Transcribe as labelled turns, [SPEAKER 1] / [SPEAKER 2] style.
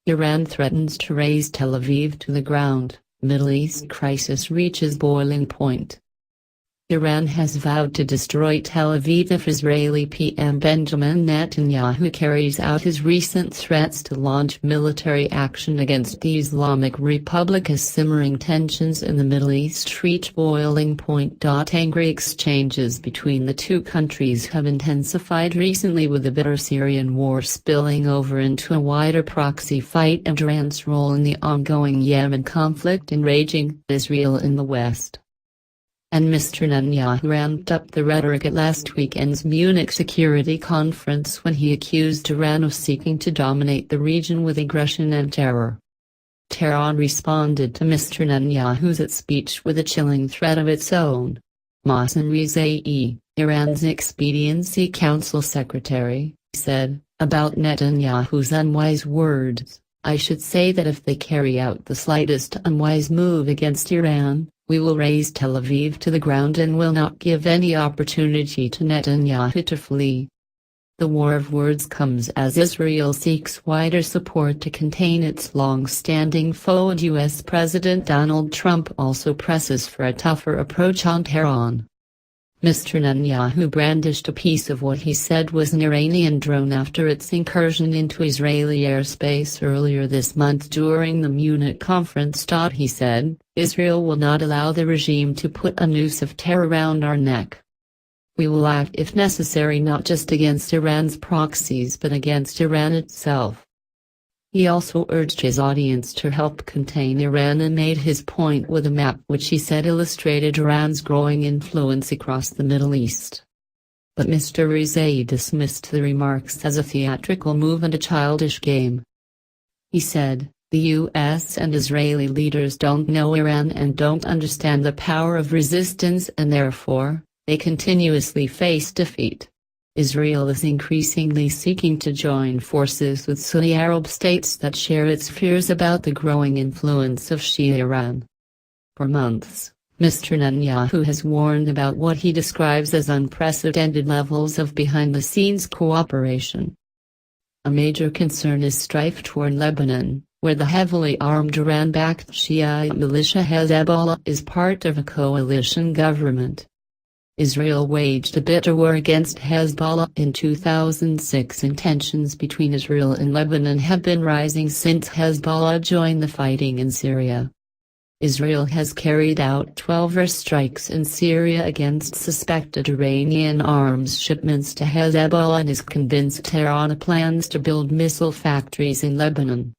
[SPEAKER 1] Iran threatens to raze Tel Aviv to the ground, Middle East crisis reaches boiling point. Iran has vowed to destroy Tel Aviv if Israeli PM Benjamin Netanyahu carries out his recent threats to launch military action against the Islamic Republic as simmering tensions in the Middle East reach boiling point. Angry exchanges between the two countries have intensified recently, with the bitter Syrian war spilling over into a wider proxy fight and Iran's role in the ongoing Yemen conflict enraging Israel in the West. And Mr. Netanyahu ramped up the rhetoric at last weekend's Munich Security Conference when he accused Iran of seeking to dominate the region with aggression and terror. Tehran responded to Mr. Netanyahu's speech with a chilling threat of its own. Mohsen Rezai, Iran's Expediency Council Secretary, said, about Netanyahu's unwise words, "I should say that if they carry out the slightest unwise move against Iran, we will raze Tel Aviv to the ground and will not give any opportunity to Netanyahu to flee." The war of words comes as Israel seeks wider support to contain its long-standing foe, and U.S. President Donald Trump also presses for a tougher approach on Tehran. Mr. Netanyahu brandished a piece of what he said was an Iranian drone after its incursion into Israeli airspace earlier this month during the Munich conference. He said, "Israel will not allow the regime to put a noose of terror around our neck. We will act if necessary, not just against Iran's proxies but against Iran itself." He also urged his audience to help contain Iran and made his point with a map which he said illustrated Iran's growing influence across the Middle East. But Mr. Rezai dismissed the remarks as a theatrical move and a childish game. He said, "The U.S. and Israeli leaders don't know Iran and don't understand the power of resistance, and therefore, they continuously face defeat. Israel is increasingly seeking to join forces with Sunni Arab states that share its fears about the growing influence of Shia Iran." For months, Mr. Netanyahu has warned about what he describes as unprecedented levels of behind-the-scenes cooperation. A major concern is strife toward Lebanon, where the heavily armed Iran-backed Shiite militia Hezbollah is part of a coalition government. Israel waged a bitter war against Hezbollah in 2006, and tensions between Israel and Lebanon have been rising since Hezbollah joined the fighting in Syria. Israel has carried out 12 airstrikes in Syria against suspected Iranian arms shipments to Hezbollah and is convinced Tehran plans to build missile factories in Lebanon.